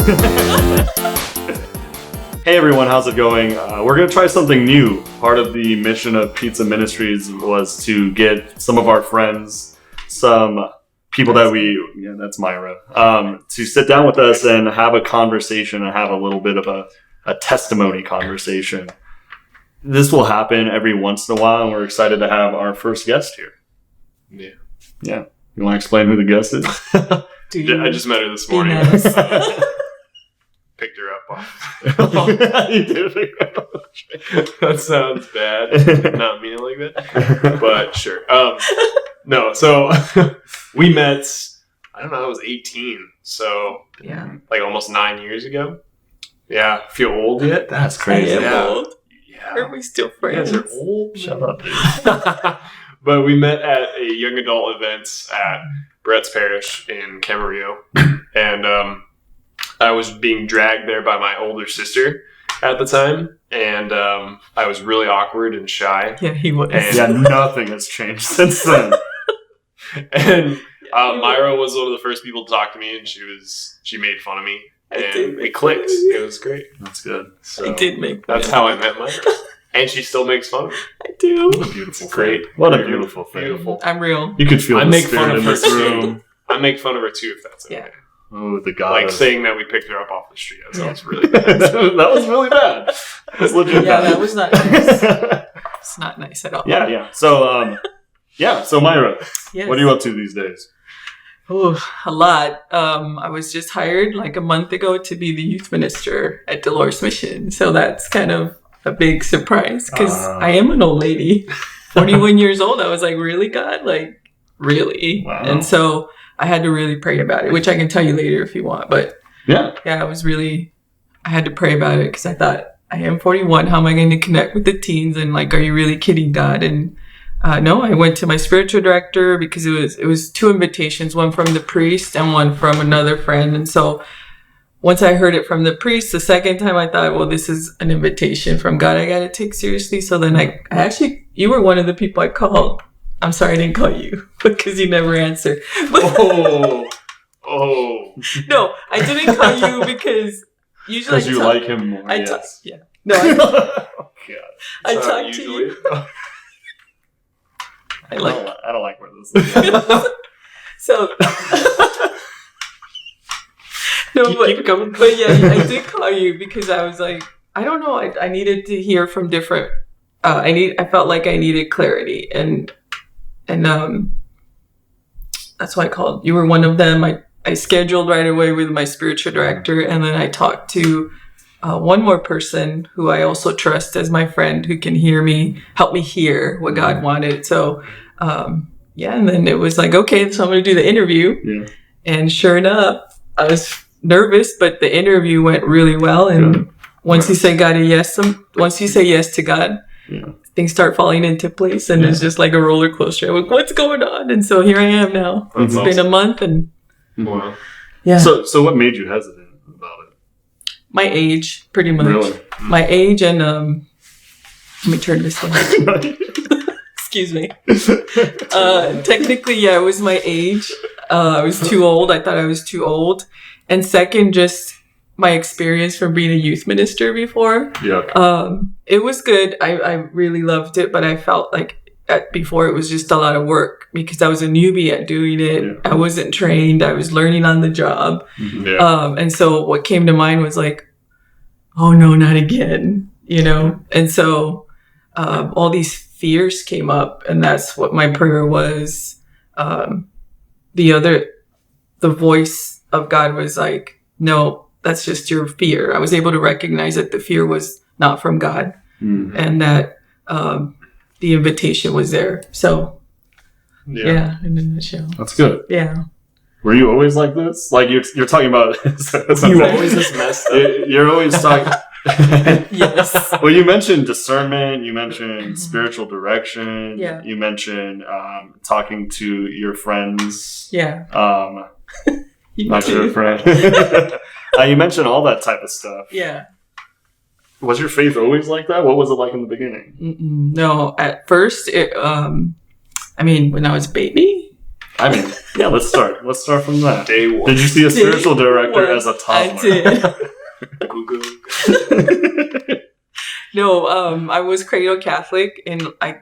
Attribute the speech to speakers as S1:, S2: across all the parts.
S1: Hey everyone, how's it going? We're going to try something new. Part of the mission of Pizza Ministries was to get some of our friends, some people that that's Mayra, to sit down with us and have a conversation and have a little bit of a testimony conversation. This will happen every once in a while, and we're excited to have our first guest here. Yeah. You want to explain who the guest is?
S2: I just met her this morning. Picked her up off.
S1: You did pick her up.
S2: That sounds bad. Not mean it like that. But sure. No, so we met, I don't know, I was 18. So, like almost 9 years ago. Yeah. Feel old yet?
S1: That's crazy.
S3: I am old.
S2: Yeah.
S3: Are we still friends?
S2: You guys are old.
S1: Shut up, dude.
S2: But we met at a young adult event at Brett's Parish in Camarillo. And I was being dragged there by my older sister at the time. And I was really awkward and shy.
S3: Yeah, he was.
S2: And
S1: Nothing has changed since then.
S2: And Mayra was one of the first people to talk to me, and she made fun of me. And it clicked. It was great.
S1: That's good.
S2: So
S3: I did make fun.
S2: that's how I met Mayra. And she still makes fun of me.
S3: I do.
S1: What a beautiful
S2: Great.
S1: thing. What a beautiful thing.
S2: Beautiful.
S3: I'm real.
S1: You could feel
S2: I
S1: the
S2: make
S1: spirit
S2: fun of
S1: in
S2: her
S1: this
S2: too.
S1: room.
S2: I make fun of her too, if that's okay.
S3: Yeah.
S1: Oh, the god.
S2: Like saying that we picked her up off the street. That sounds really
S1: that
S2: bad.
S1: was really bad. That's legit
S3: Yeah,
S1: bad.
S3: that was not nice. It's not nice at all.
S1: Yeah. So, so Mayra,
S3: Yes.
S1: what are you up to these days?
S3: Oh, a lot. I was just hired like a month ago to be the youth minister at Dolores Mission. So that's kind of a big surprise because I am an old lady, 41 years old. I was like, really, God? Like, really?
S1: Wow.
S3: And so I had to really pray about it, which I can tell you later if you want. But
S1: Yeah,
S3: I had to pray about it because I thought, I am 41. How am I going to connect with the teens? And like, are you really kidding, God? And no, I went to my spiritual director because it was 2 invitations, one from the priest and one from another friend. And so once I heard it from the priest, the second time I thought, well, this is an invitation from God I got to take seriously. So then I actually, you were one of the people I called. I'm sorry I didn't call you because you never answered.
S2: Oh.
S3: No, I didn't call you because usually
S1: because you like him more. Yes.
S3: Yeah. No,
S1: Oh god.
S3: I
S2: That's how
S3: talked to
S2: usually-
S3: you. I like
S1: I don't like where this is going.
S3: so. No,
S2: Keep it coming.
S3: but yeah, I did call you because I was like, I don't know, I needed to hear from different. I felt like I needed clarity, and that's why I called. You were one of them. I scheduled right away with my spiritual director, and then I talked to one more person who I also trust as my friend who can help me hear what God wanted. So, and then it was like, okay, so I'm going to do the interview.
S1: Yeah.
S3: And sure enough, I was nervous, but the interview went really well. And once you say once you say yes to God, things start falling into place, and it's just like a roller coaster. I'm like, what's going on? And so here I am now.
S2: That's
S3: It's been a month, and
S2: Wow.
S3: yeah.
S1: So what made you hesitant about it?
S3: My age, pretty much.
S1: Really?
S3: My age and let me turn this one. Excuse me. Technically, it was my age. I was too old. I thought I was too old. And second, just my experience from being a youth minister before.
S1: Yeah.
S3: It was good. I really loved it, but I felt like before it was just a lot of work because I was a newbie at doing it.
S1: Yeah.
S3: I wasn't trained. I was learning on the job.
S1: Yeah.
S3: And so what came to mind was like, oh no, not again, And so all these fears came up, and that's what my prayer was. The voice of God was like, no, that's just your fear. I was able to recognize that the fear was not from God, and that the invitation was there. So, yeah, in a nutshell.
S1: That's good.
S3: Yeah.
S1: Were you always like this? Like you're talking about?
S2: You always just messed up.
S1: You're always talking.
S3: Yes.
S1: Well, you mentioned discernment. You mentioned spiritual direction.
S3: Yeah.
S1: You mentioned talking to your friends.
S3: Yeah.
S1: Not your friend. You mentioned all that type of stuff.
S3: Yeah.
S1: Was your faith always like that? What was it like in the beginning?
S3: No, at first, when I was a baby,
S1: I mean, yeah, let's start. Let's start from that.
S2: Day one.
S1: Did you see a spiritual director as a toddler?
S3: I did.
S2: Google.
S3: No, I was cradle Catholic, and I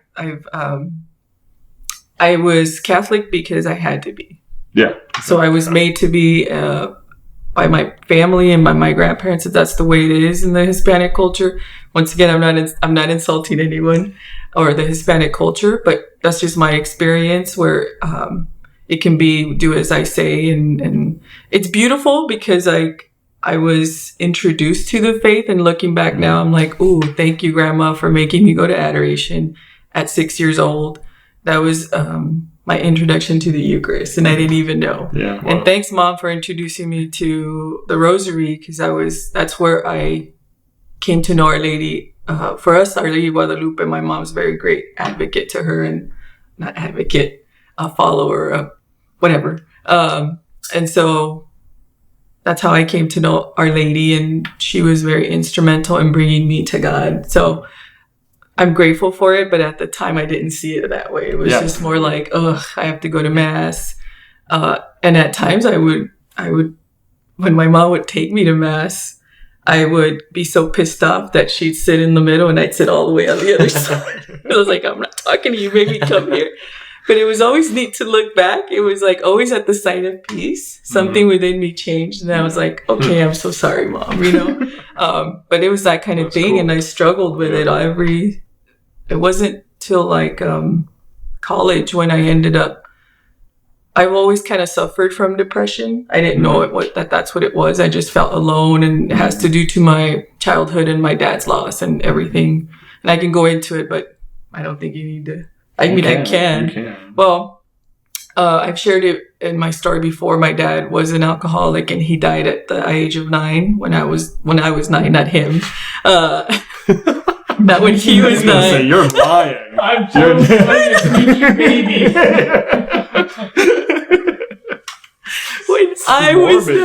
S3: was Catholic because I had to be.
S1: Yeah.
S3: So I was made to be by my family and by my grandparents. That that's the way it is in the Hispanic culture. Once again, I'm not insulting anyone or the Hispanic culture, but that's just my experience where it can be do as I say, and it's beautiful because I was introduced to the faith, and looking back now, I'm like, ooh, thank you, Grandma, for making me go to adoration at 6 years old. That was my introduction to the Eucharist, and I didn't even know.
S1: Yeah. Wow.
S3: And thanks, Mom, for introducing me to the Rosary, because that's where I came to know Our Lady. For us, Our Lady Guadalupe, my mom's very great advocate to her, and not advocate, a follower, whatever. And so that's how I came to know Our Lady, and she was very instrumental in bringing me to God. So I'm grateful for it, but at the time I didn't see it that way. It was just more like, ugh, I have to go to Mass. And at times I would, when my mom would take me to Mass, I would be so pissed off that she'd sit in the middle and I'd sit all the way on the other side. I was like, I'm not talking to you, maybe come here. But it was always neat to look back. It was like always at the sign of peace. Something within me changed. And I was like, okay, I'm so sorry, Mom, you know? But it was that kind of thing. Cool. And I struggled with it it wasn't till like college when I ended up, I've always kind of suffered from depression. I didn't know that's what it was. I just felt alone, and it has to do to my childhood and my dad's loss and everything. And I can go into it, but I don't think you need to. I mean, I can. Well, I've shared it in my story before. My dad was an alcoholic, and he died at the age of 9 when I was 9, not him. Not when he was 9.
S1: Say, you're lying.
S2: I'm just a baby.
S3: When I was 9.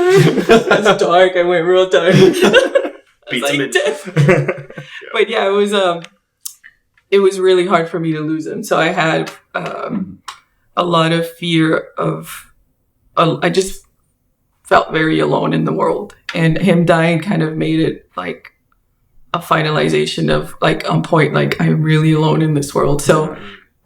S3: That's dark. I went real dark.
S2: Pizza Ministries.
S3: But yeah, it was really hard for me to lose him. So I had a lot of fear I just felt very alone in the world. And him dying kind of made it like a finalization of like on point, like I'm really alone in this world. So,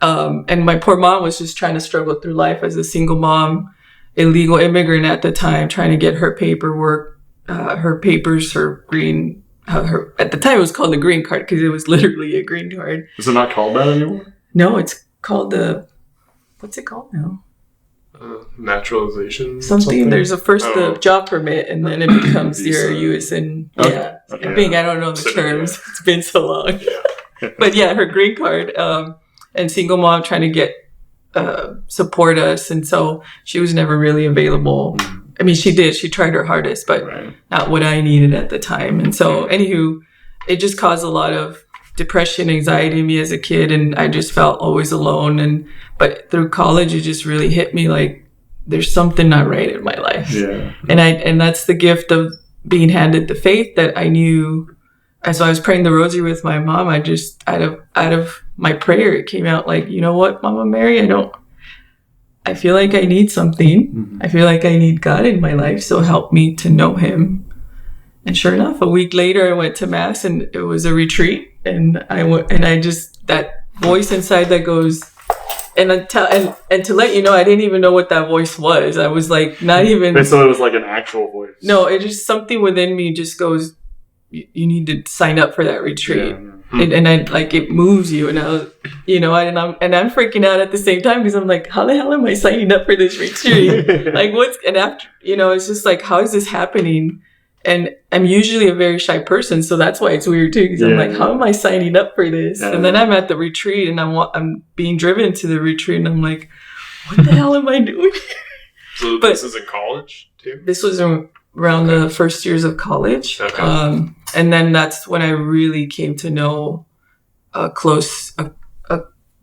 S3: and my poor mom was just trying to struggle through life as a single mom, illegal immigrant at the time, trying to get her paperwork, her papers, her green, at the time it was called the green card because it was literally a green card.
S1: Is it not called that anymore?
S3: No, it's called what's it called now?
S2: Naturalization.
S3: Something. There's the job permit, and then it becomes your USN. Yeah, okay. I don't know the terms. It's been so long. Yeah. But yeah, her green card, and single mom trying to get support us, and so she was never really available. I mean, she did. She tried her hardest, but not what I needed at the time. And so, anywho, it just caused a lot of depression, anxiety in me as a kid, and I just felt always alone. But through college, it just really hit me like there's something not right in my life. Yeah. And that's the gift of being handed the faith that I knew. As I was praying the rosary with my mom, I just out of my prayer, it came out like, you know what, Mama Mary, I feel like I need something. Mm-hmm. I feel like I need God in my life, so help me to know Him. And sure enough, a week later, I went to Mass, and it was a retreat. And I just that voice inside that goes, and to let you know, I didn't even know what that voice was. I was like, not even.
S1: So it was like an actual voice.
S3: No, it just something within me just goes, you need to sign up for that retreat. Yeah. And I like it moves you, and I was, I'm freaking out at the same time because I'm like, how the hell am I signing up for this retreat? Like after it's just like, how is this happening? And I'm usually a very shy person, so that's why it's weird too. Because I'm like, how am I signing up for this? Yeah. And then I'm at the retreat, and I'm being driven to the retreat, and I'm like, what the hell am I doing?
S2: So this is in college too.
S3: This was around the first years of college. Okay. And then that's when I really came to know a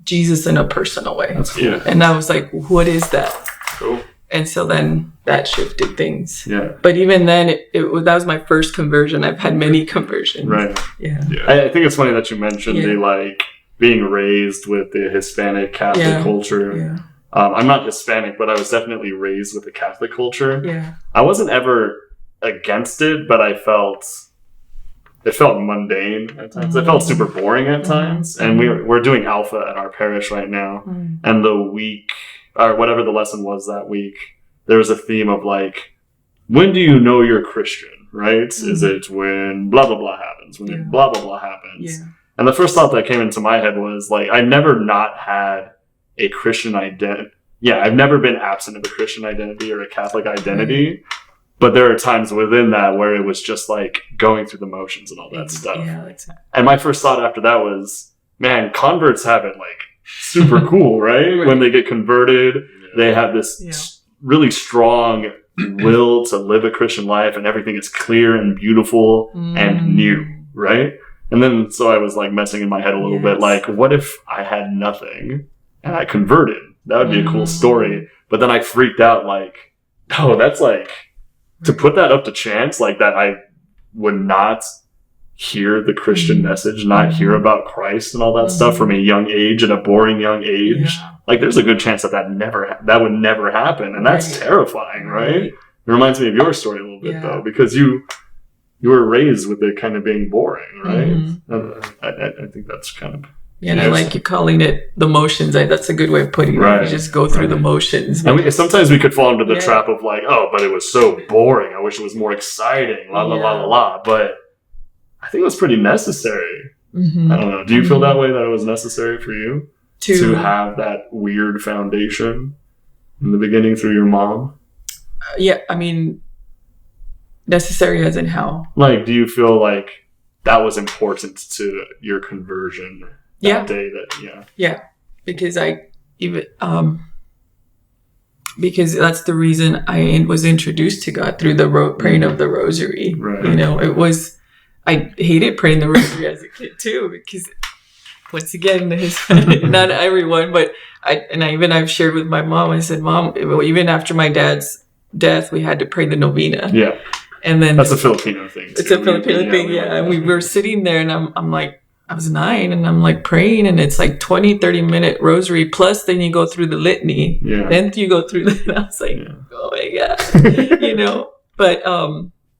S3: Jesus in a personal way.
S1: That's cool. Yeah.
S3: And I was like, what is that?
S2: Cool.
S3: And so then that shifted things.
S1: Yeah.
S3: But even then, that was my first conversion. I've had many conversions.
S1: Right.
S3: Yeah.
S1: I think it's funny that you mentioned the being raised with the Hispanic Catholic culture. I'm not Hispanic, but I was definitely raised with a Catholic culture.
S3: Yeah.
S1: I wasn't ever against it, but it felt mundane at times. It felt super boring at times. And we're doing Alpha at our parish right now. And the week, or whatever the lesson was that week, there was a theme of like, when do you know you're Christian, right? Is it when blah, blah, blah happens? When blah, blah, blah happens? Yeah. And the first thought that came into my head was like, I've never not had a Christian identity. Yeah, I've never been absent of a Christian identity or a Catholic identity. But there are times within that where it was just like going through the motions and all that stuff. Yeah, and my first thought after that was, man, converts have it like super cool, right? When they get converted, they have this really strong will to live a Christian life, and everything is clear and beautiful and new, right? And then so I was like messing in my head a little bit, like, what if I had nothing and I converted? That would be a cool story. But then I freaked out, like, oh, that's like, to put that up to chance, like that I would not hear the Christian message, not hear about Christ and all that stuff from a young age, at a boring young age. Yeah. Like there's a good chance that would never happen. And that's terrifying, right? It reminds me of your story a little bit though, because you were raised with it kind of being boring, right? I think that's kind of...
S3: Yeah, and I like you calling it the motions. That's a good way of putting it. You just go through the motions.
S1: And sometimes we could fall into the trap of like, oh, but it was so boring. I wish it was more exciting. La la la la la. But I think it was pretty necessary. I don't know. Do you feel that way, that it was necessary for you to have that weird foundation in the beginning through your mom?
S3: Yeah, I mean, necessary as in how?
S1: Like, do you feel like that was important to your conversion? That day because because that's the reason I was introduced to God, through the praying of the rosary. You know, I hated praying the rosary as a kid too, because once again, not everyone, but I've shared with my mom. I said, Mom, even after my dad's death, we had to pray the novena. Yeah, and then that's a Filipino thing.
S3: It's a Filipino thing, and we were sitting there, and I'm like, I was 9 and I'm like praying, and it's like 20-30 minute rosary, plus then you go through the litany, then you go through and I was like, oh my God, you know. But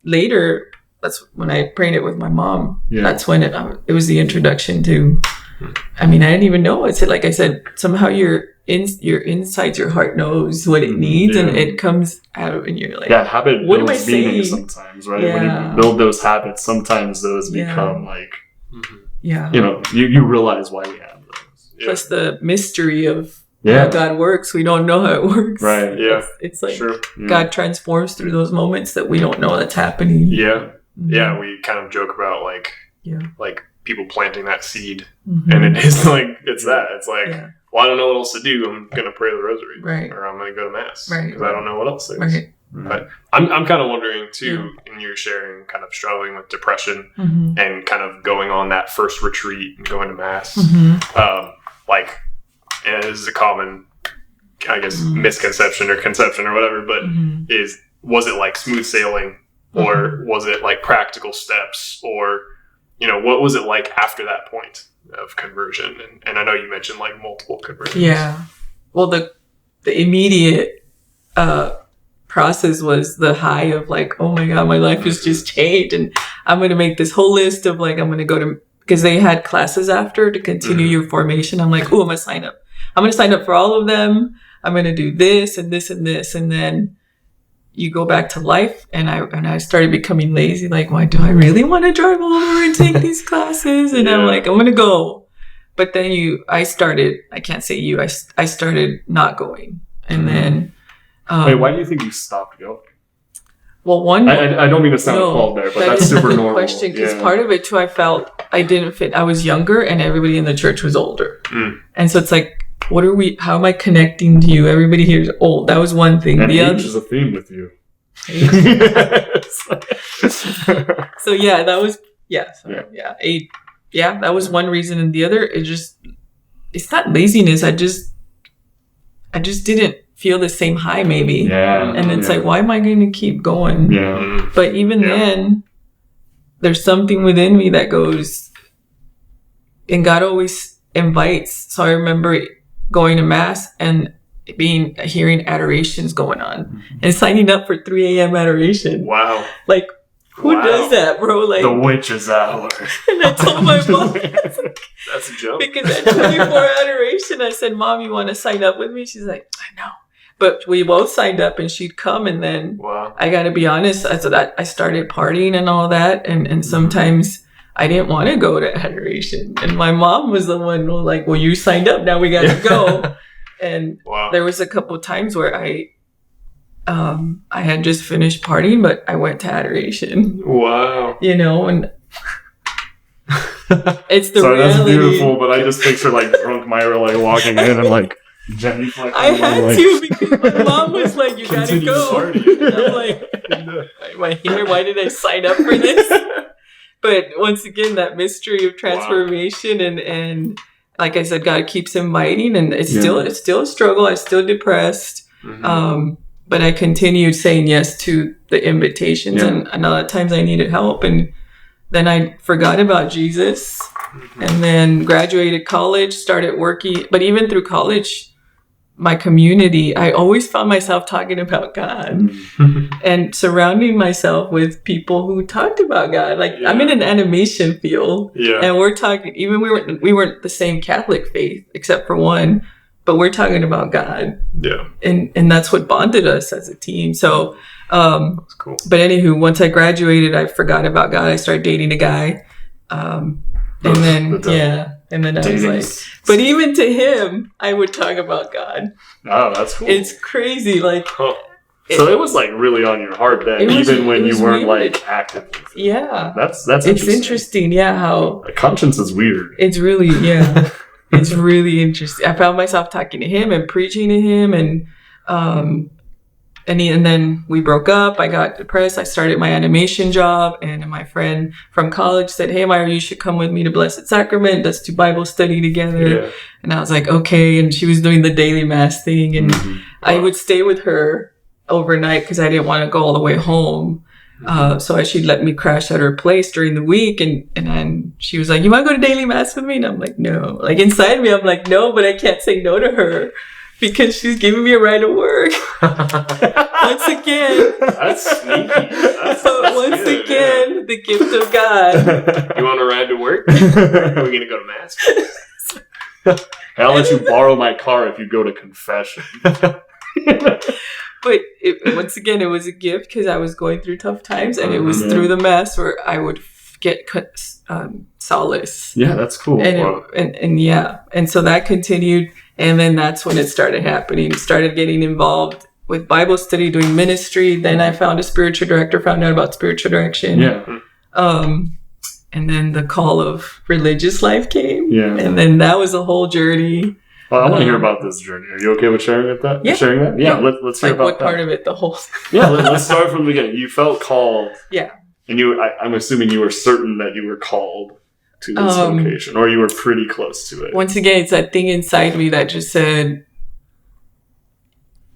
S3: later, that's when I prayed it with my mom. That's when it was the introduction to, I mean, I didn't even know. It's like I said, somehow your insides, your heart knows what it needs, and it comes out, and you're like,
S1: habit what builds meaning sometimes, right? When you build those habits, sometimes those become like, you know, you realize why you have those.
S3: Plus the mystery of how God works. We don't know how it works.
S1: Right. Yeah.
S3: It's like God transforms through those moments that we don't know that's happening.
S2: Yeah. Yeah. We kind of joke about like people planting that seed, and it is like, it's that. It's like, well, I don't know what else to do. I'm going to pray the rosary, or I'm going to go to mass, because I don't know what else there is. Right. But I'm kind of wondering too, in your sharing, kind of struggling with depression and kind of going on that first retreat and going to mass, like, and this is a common, I guess, misconception or conception or whatever, but was it like smooth sailing, or was it like practical steps, or, you know, what was it like after that point of conversion? And I know you mentioned like multiple conversions.
S3: Yeah. Well, the immediate, process was the high of like, oh my God, my life has just changed, and I'm going to make this whole list of like, I'm going to go to, because they had classes after to continue your formation. I'm like, oh, I'm going to sign up. I'm going to sign up for all of them. I'm going to do this and this and this. And then you go back to life, and I started becoming lazy. Like, why do I really want to drive over and take these classes? And I'm like, I'm going to go. But then I started not going. And then,
S1: wait, why do you think you stopped going?
S3: Well,
S1: I don't mean to sound appalled there, but that's super normal.
S3: Question, because part of it too, I felt I didn't fit. I was younger, and everybody in the church was older, and so it's like, how am I connecting to you? Everybody here is old. That was one thing.
S1: And age is a theme with you.
S3: So that was age. Yeah, that was one reason, and the other, it's not laziness. I just didn't feel the same high, maybe. And it's like, why am I going to keep going? But even then, there's something within me that goes, and God always invites. So I remember going to mass, and hearing adorations going on and signing up for 3 a.m. adoration.
S2: Wow.
S3: Like, who does that, bro? Like
S1: the witch's hour.
S3: And I told my mom,
S2: That's a joke.
S3: because at 24 adoration, I said, Mom, you want to sign up with me? She's like, I know. But we both signed up and she'd come, and then I got to be honest, I started partying and all that. And sometimes I didn't want to go to adoration. And my mom was the one who was like, well, you signed up, now we got to go. And there was a couple times where I had just finished partying, but I went to adoration.
S2: Wow.
S3: You know, and it's the
S1: Sorry,
S3: reality.
S1: that's beautiful, but I just picture like drunk Myra like walking in and like Jenny like
S3: I had to, because my mom was like, you gotta go. And I'm like, am I here? Why did I sign up for this? But once again, that mystery of transformation and like I said, God keeps inviting, and it's still a struggle. I'm still depressed. But I continued saying yes to the invitations, and a lot of times I needed help, and then I forgot about Jesus, and then graduated college, started working. But even through college, my community, I always found myself talking about God and surrounding myself with people who talked about God. Like I'm in an animation field, and we're talking. Even we weren't the same Catholic faith, except for one. But we're talking about God. Yeah. And that's what bonded us as a team. So, that's cool. But anywho, once I graduated, I forgot about God. I started dating a guy. And then I was like, but even to him, I would talk about God.
S1: Oh, that's cool.
S3: It's crazy. Like,
S1: so it was like really on your heart then, even when you weren't like active.
S3: Yeah.
S1: That's interesting.
S3: It's interesting. Yeah. How
S1: a conscience is weird.
S3: It's really, it's really interesting. I found myself talking to him and preaching to him, and then we broke up. I got depressed. I started my animation job, and my friend from college said, "Hey, Mayra, you should come with me to Blessed Sacrament. Let's do Bible study together." Yeah. And I was like, "Okay." And she was doing the daily mass thing, and I would stay with her overnight because I didn't want to go all the way home. So she'd let me crash at her place during the week, and then she was like, "You want to go to daily mass with me?" And I'm like, "No." Like inside me, I'm like, "No," but I can't say no to her because she's giving me a ride to work. Once again,
S2: that's sneaky.
S3: Once again, the gift of God.
S2: You want a ride to work? Are we gonna go to mass?
S1: I'll let you borrow my car if you go to confession.
S3: But once again, it was a gift because I was going through tough times, and it was through the mass where I would get solace.
S1: Yeah, that's cool.
S3: And so that continued, and then that's when it started happening. Started getting involved with Bible study, doing ministry. Then I found a spiritual director, found out about spiritual direction. Yeah. And then the call of religious life came. Yeah. And then that was a whole journey.
S1: Well, I want to hear about this journey. Are you okay with sharing that?
S3: Yeah.
S1: Sharing that? Yeah. Let's hear about
S3: what part of it, the whole thing.
S1: Yeah, let's start from the beginning. You felt called.
S3: Yeah.
S1: And I'm assuming you were certain that you were called to this vocation, or you were pretty close to it.
S3: Once again, it's that thing inside me that just said,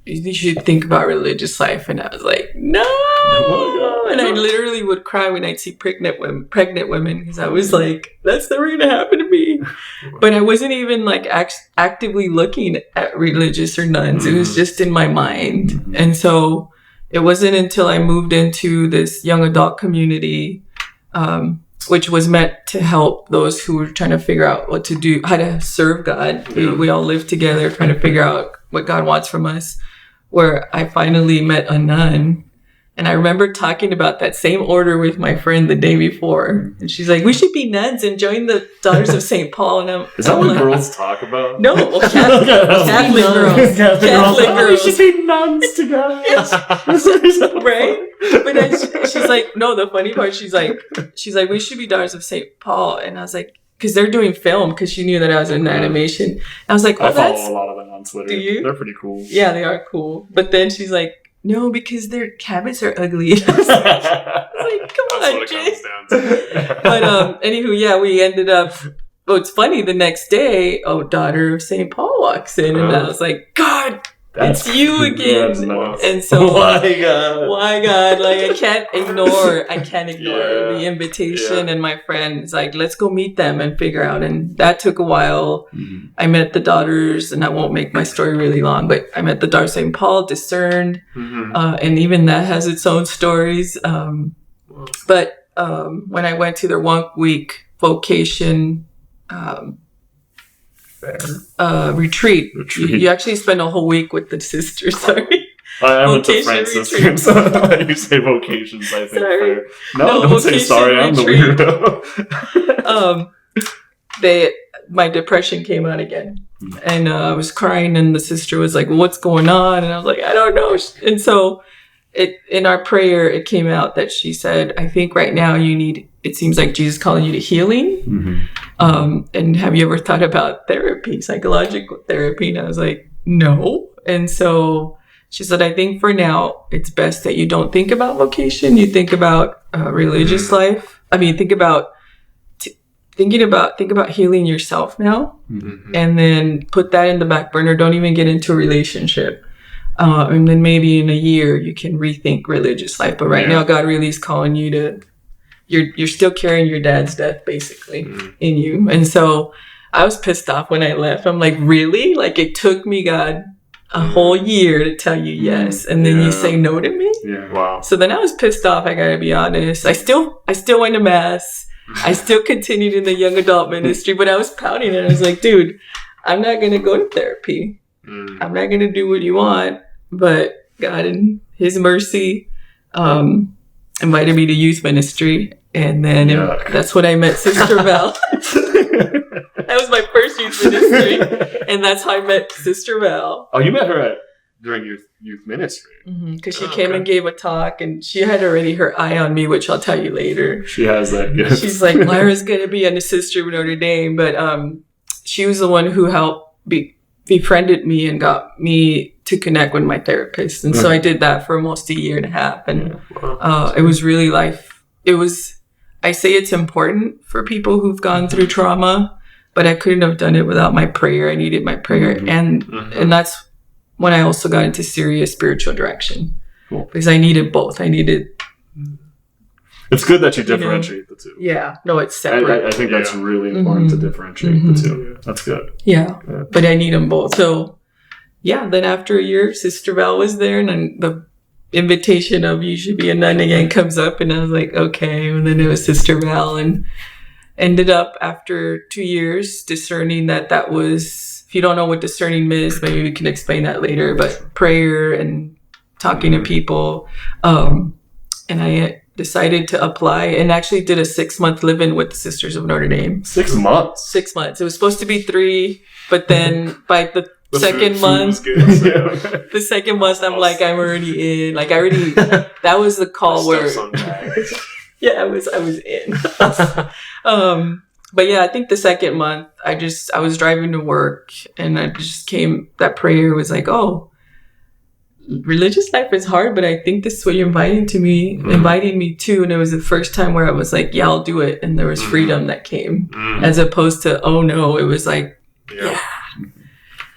S3: you should think about religious life. And I was like, no. And I literally would cry when I'd see pregnant women because I was like, that's never going to happen to me. But I wasn't even like actively looking at religious or nuns. It was just in my mind. And so it wasn't until I moved into this young adult community, which was meant to help those who were trying to figure out what to do, how to serve God. We all live together trying to figure out what God wants from us, where I finally met a nun. And I remember talking about that same order with my friend the day before. And she's like, we should be nuns and join the Daughters of St. Paul. And
S1: is that what girls talk about?
S3: No, well, Catholic girls. Catholic girls.
S1: We should be nuns together.
S3: Right? But she's like, no, the funny part, she's like, we should be Daughters of St. Paul. And I was like, because they're doing film, because she knew that I was in animation. And I was like,
S1: I follow a lot of them on Twitter.
S3: Do you?
S1: They're pretty cool.
S3: Yeah, they are cool. But then she's like, no, because their habits are ugly. I was like, come on, Jay. But anywho, we ended up. Well, it's funny. The next day, daughter of St. Paul walks in, and I was like, God, it's you again.
S1: That's nice.
S3: And so
S1: my God.
S3: like I can't ignore the invitation, and my friends like, let's go meet them and figure out. And that took a while. I met the daughters, and I won't make my story really long, but I met the daughters St. Paul, discerned, and even that has its own stories. But when I went to their 1 week vocation retreat. You actually spend a whole week with the sisters. Sorry.
S1: I went to Francis. You say vocations, I think.
S3: Sorry.
S1: No, don't say sorry. I'm the weirdo.
S3: My depression came out again. And I was crying, and the sister was like, what's going on? And I was like, I don't know. And so in our prayer, it came out that she said, I think right now it seems like Jesus calling you to healing. And have you ever thought about therapy, psychological therapy? And I was like, no. And so she said, I think for now, it's best that you don't think about vocation. You think about religious life. I mean, think about healing yourself now, and then put that in the back burner. Don't even get into a relationship. And then maybe in a year you can rethink religious life. But right now, God really is calling you to, you're still carrying your dad's death basically in you. And so I was pissed off when I left. I'm like, really? Like, it took me, God, a whole year to tell you yes. And then you say no to me?
S1: Yeah. Wow.
S3: So then I was pissed off. I gotta be honest. I still went to mass. I still continued in the young adult ministry, but I was pouting and I was like, dude, I'm not going to go to therapy. I'm not going to do what you want. But God, in His mercy, invited me to youth ministry. And then that's when I met Sister Val. That was my first youth ministry. And that's how I met Sister Val.
S1: Oh, you met her during your youth ministry?
S3: Because she came and gave a talk, and she had already her eye on me, which I'll tell you later.
S1: She has that gift. She's
S3: like, Lyra's going to be an assistant with Notre Dame. But she was the one who helped befriended me and got me to connect with my therapist. And so I did that for almost a year and a half. And it was really I say it's important for people who've gone through trauma, but I couldn't have done it without my prayer. I needed my prayer. And that's when I also got into serious spiritual direction. Cool. Because I needed both.
S1: It's good that you differentiate the two.
S3: Yeah. No, it's separate.
S1: I think that's really important to differentiate the two. That's good.
S3: Yeah. But I need them both. So, then after a year, Sister Val was there, and then the invitation of you should be a nun again comes up, and I was like, okay. And then it was Sister Val, and ended up after 2 years discerning that was, if you don't know what discerning is, maybe we can explain that later, but prayer and talking to people. And I decided to apply and actually did a 6-month live-in with the Sisters of Notre Dame.
S1: 6 months?
S3: 6 months. It was supposed to be 3, but then by the second month, the second month, I'm like, I'm already in. Like, that was the call where, I was in. But I think the second month, I was driving to work, and that prayer was like, oh, religious life is hard, but I think this is what you're inviting me to. And it was the first time where I was like, yeah, I'll do it. And there was freedom that came, as opposed to, oh no, it was like, yeah.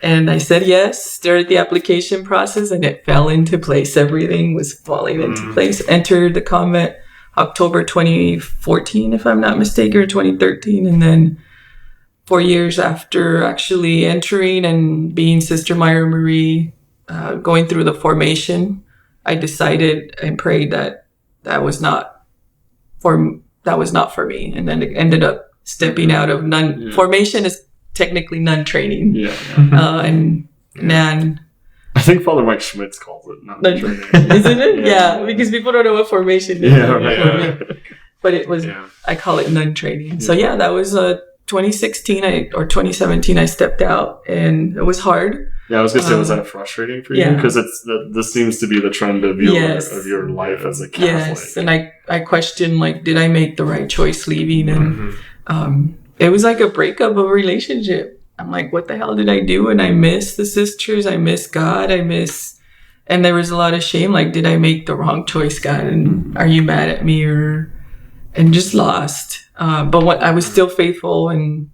S3: And I said yes, started the application process, and it fell into place. Everything was falling into place. Entered the convent October 2014, if I'm not mistaken, or 2013. And then 4 years after actually entering and being Sister Mayra Marie, going through the formation, I decided and prayed that was not for me. And then it ended up stepping out of nun. Formation is technically nun training. And Nan.
S1: I think Father Mike Schmitz calls it nun training.
S3: Isn't it? Yeah, because people don't know what formation is. But it was, I call it nun training. So that was 2016 or 2017 I stepped out, and it was hard. Yeah, I was gonna say, was that frustrating for you? Because this seems to be the trend of your life as a Catholic. Yes, and I questioned, like, did I make the right choice leaving? And it was like a breakup of a relationship. I'm like, what the hell did I do? And I miss the sisters. I miss God. And there was a lot of shame. Like, did I make the wrong choice, God? And are you mad at me? And just lost. But I was still faithful, and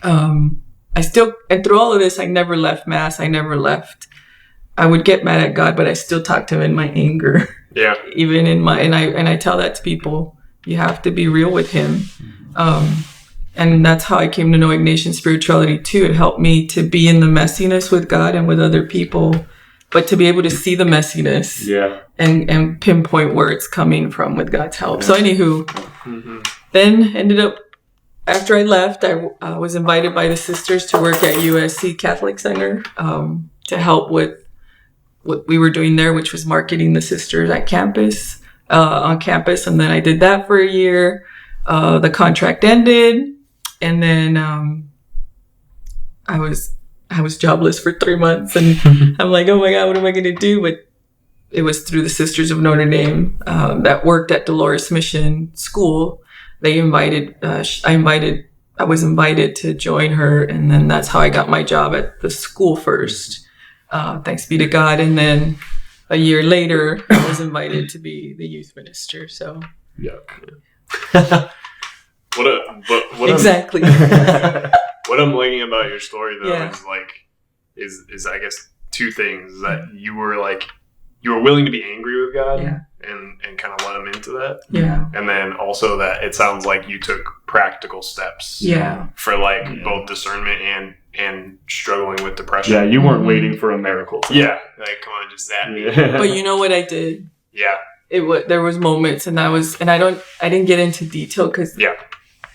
S3: and through all of this, I never left Mass. I never left I would get mad at God, but I still talk to him in my anger.
S2: Yeah.
S3: Even in my, and I tell that to people, you have to be real with him. And that's how I came to know Ignatian spirituality too. It helped me to be in the messiness with God and with other people, but to be able to see the messiness and pinpoint where it's coming from with God's help. So anywho, then ended up, after I left, I was invited by the sisters to work at USC Catholic Center to help with what we were doing there, which was marketing the sisters at campus, on campus. And then I did that for a year. The contract ended. And then I was jobless for 3 months, and I'm like, oh my God, what am I going to do? But it was through the Sisters of Notre Dame that worked at Dolores Mission School. They invited, I was invited to join her, and then that's how I got my job at the school first. Thanks be to God. And then a year later, I was invited to be the youth minister. So exactly.
S2: What I'm liking about your story though is I guess two things, that you were willing to be angry with God and kind of let him into that. Yeah. And then also that it sounds like you took practical steps for both discernment and struggling with depression.
S1: Yeah, you weren't waiting for a miracle.
S2: Yeah. Like, come on, just that.
S3: Yeah. But you know what I did? Yeah. There was moments, and I didn't get into detail because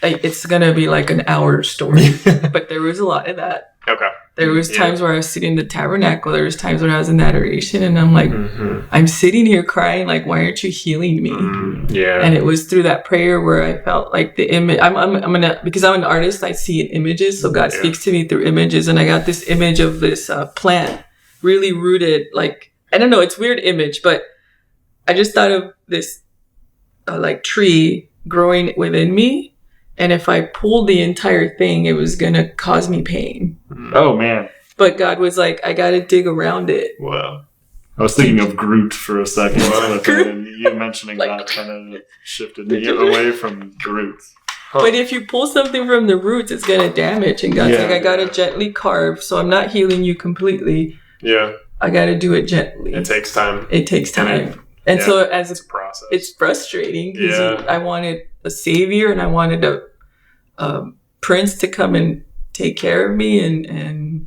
S3: it's gonna be like an hour story, but there was a lot of that. Okay. There was times where I was sitting in the tabernacle. There was times when I was in adoration, and I'm like, I'm sitting here crying, like, why aren't you healing me? Yeah. And it was through that prayer where I felt like the image. Because I'm an artist, I see in images, so God speaks to me through images, and I got this image of this plant, really rooted, like, I don't know, it's a weird image, but I just thought of this tree growing within me. And if I pulled the entire thing, it was going to cause me pain.
S1: Oh, man.
S3: But God was like, I got to dig around it.
S1: Wow. I was thinking of Groot for a second. And you mentioning that kind of shifted me away from Groot.
S3: Huh. But if you pull something from the roots, it's going to damage. And God's like, I got to gently carve. So I'm not healing you completely. Yeah. I got to do it gently.
S2: It takes time.
S3: And so as it's a process, it's frustrating because I wanted a savior and I wanted a prince to come and take care of me and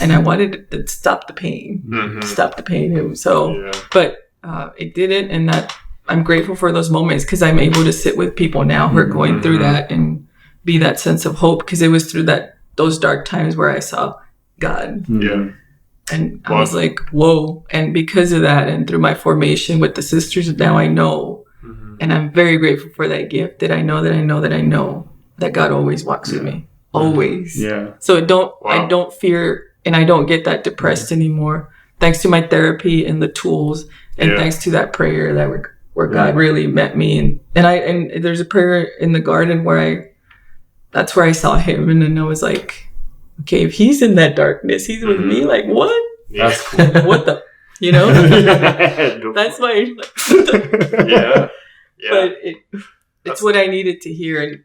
S3: I wanted to stop the pain, but it didn't, and that I'm grateful for those moments because I'm able to sit with people now who are going through that and be that sense of hope, because it was through those dark times where I saw God. Yeah. And I was like, whoa. And because of that, and through my formation with the sisters, now I know. And I'm very grateful for that gift, that I know that God always walks with me. Always. Yeah. So I don't fear, and I don't get that depressed anymore. Thanks to my therapy and the tools, and thanks to that prayer where God really met me. And there's a prayer in the garden where that's where I saw him. And then I was like, okay, if he's in that darkness, he's with me. Like, what?
S1: Yeah. That's cool.
S3: What the? That's my. But it's what I needed to hear, and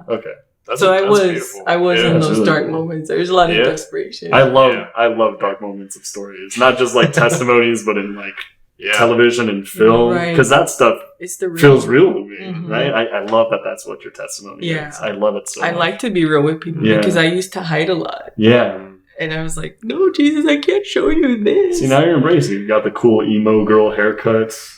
S3: okay. I was in those dark moments. There's a lot of desperation.
S1: I love dark moments of stories, not just like testimonies, but in television and film, because that stuff feels real to me, right? I love that that's what your testimony is. I love it so much.
S3: I like to be real with people because I used to hide a lot. Yeah. And I was like, no, Jesus, I can't show you this.
S1: See, now you're embracing it. You got the cool emo girl haircuts.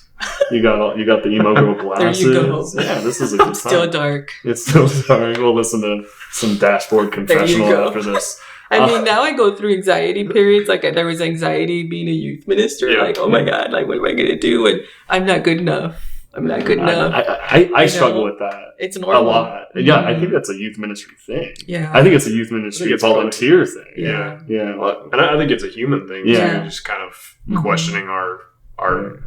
S1: You got the emo girl glasses. There you go. Yeah, this is a good time.
S3: Still dark.
S1: It's still dark. We'll listen to some dashboard confessional after this.
S3: I mean, now I go through anxiety periods. Like, there was anxiety being a youth minister. Like, oh my God, like, what am I going to do? And I'm not good enough.
S1: I struggle with that.
S3: It's normal.
S1: A lot. Yeah, I think that's a youth ministry thing. Yeah. I think it's a youth ministry volunteer thing. Yeah. Yeah.
S2: Well, and I think it's a human thing. Yeah. So just kind of questioning our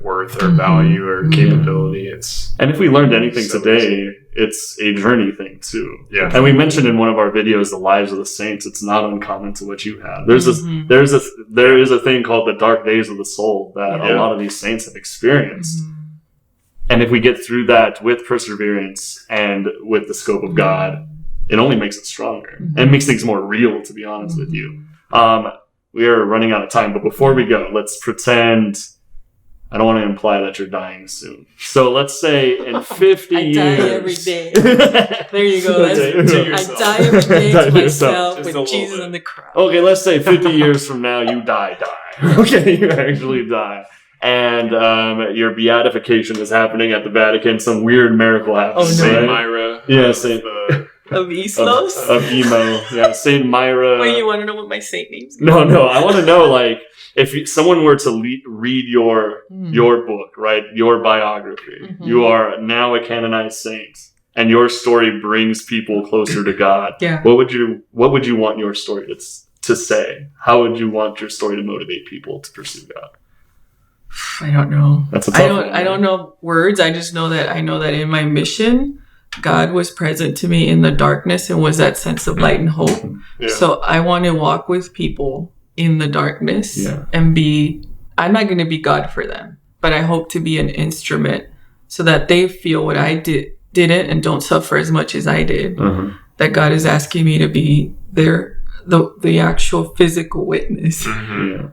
S2: worth or value or capability. And
S1: if we learned anything today, it's a journey thing too. Yeah. And we mentioned in one of our videos, the lives of the saints. It's not uncommon to what you have. There is a thing called the dark days of the soul that a lot of these saints have experienced. And if we get through that with perseverance and with the scope of God, it only makes it stronger and makes things more real, to be honest with you. we are running out of time. But before we go, let's pretend. I don't want to imply that you're dying soon. So let's say in 50 years.
S3: I die every day. There you go. I die every day to myself
S2: Just
S3: with Jesus on the cross.
S1: Okay, let's say 50 years from now you die. Okay, you actually die. And your beatification is happening at the Vatican. Some weird miracle happens.
S3: Oh, no.
S2: Saint
S1: right?
S2: Myra.
S1: Yeah, Saint
S3: Of Islos?
S1: of emo. Yeah, Saint Myra.
S3: Wait, you want to know what my saint name's?
S1: No, I want to know, like, if someone were to read your book, right, your biography, you are now a canonized saint, and your story brings people closer to God.
S3: Yeah.
S1: What would you want your story to say? How would you want your story to motivate people to pursue God?
S3: I don't know.
S1: That's a tough one,
S3: I don't know words. I just know that in my mission, God was present to me in the darkness and was that sense of light and hope.
S2: Yeah.
S3: So I want to walk with people in the darkness and I'm not going to be God for them, but I hope to be an instrument so that they feel what I didn't and don't suffer as much as I did. That God is asking me to be the actual physical witness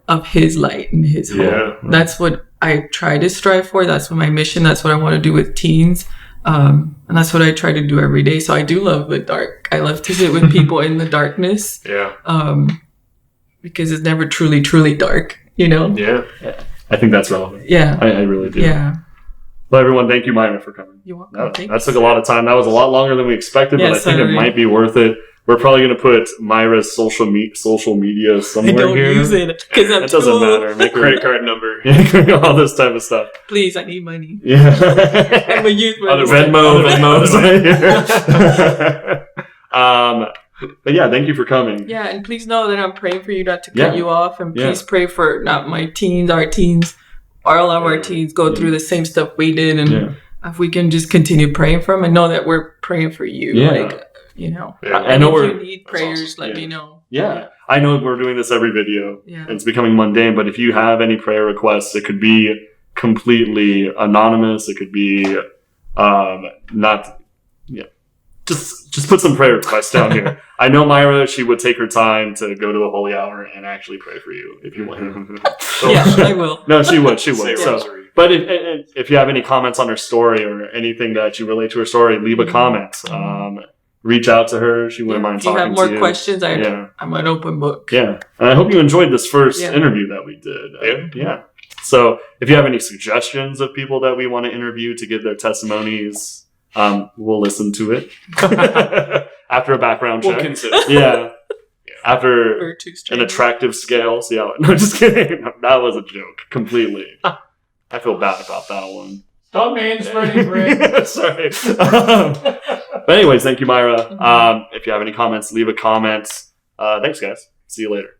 S3: of his light and his hope. That's what I try to strive for. That's what my mission. That's what I want to do with teens. And that's what I try to do every day. So I do love the dark. I love to sit with people in the darkness.
S2: Yeah.
S3: Because it's never truly, truly dark, you know?
S2: Yeah.
S1: I think that's relevant.
S3: Yeah.
S1: I really do.
S3: Yeah.
S1: Well, everyone, thank you, Mayra, for coming.
S3: You're welcome.
S1: That took a lot of time. That was a lot longer than we expected, but I think it might be worth it. We're probably going to put Mayra's social media somewhere
S3: I don't
S1: here.
S3: use it because I'm
S1: It doesn't
S3: too old.
S1: matter. Make
S2: Credit card number.
S1: all this type of stuff.
S3: Please, I need money.
S1: Yeah.
S3: I'm a youth
S2: Other
S1: Venmo's right here. But yeah, thank you for coming.
S3: Yeah, and please know that I'm praying for you not to cut you off, and please pray for not my teens, our teens, all of our teens go through the same stuff we did, and if we can just continue praying for them and know that we're praying for you, like, you know.
S1: I know
S3: if you need prayers, let me know.
S1: Yeah, I know we're doing this every video.
S3: Yeah.
S1: And it's becoming mundane, but if you have any prayer requests, it could be completely anonymous. It could be just put some prayer requests down here. I know Mayra, she would take her time to go to a holy hour and actually pray for you if you want.
S3: Yeah, I will.
S1: No, she would.
S2: Say
S1: So,
S2: rosary.
S1: but if you have any comments on her story or anything that you relate to her story, leave a comment. Reach out to her. She wouldn't mind talking to you.
S3: If you have more questions, I'm an open book.
S1: Yeah. And I hope you enjoyed this first interview that we did. Yeah. So if you have any suggestions of people that we want to interview to give their testimonies, we'll listen to it after a background check.
S2: We'll consider.
S1: Yeah. After
S3: We're too
S1: an
S3: strange.
S1: attractive scale. See how? No, just kidding. That was a joke. Completely. I feel bad about that one.
S2: Stop manspreading, Rick.
S1: Sorry. But anyways, thank you, Mayra. If you have any comments, leave a comment. Thanks, guys. See you later.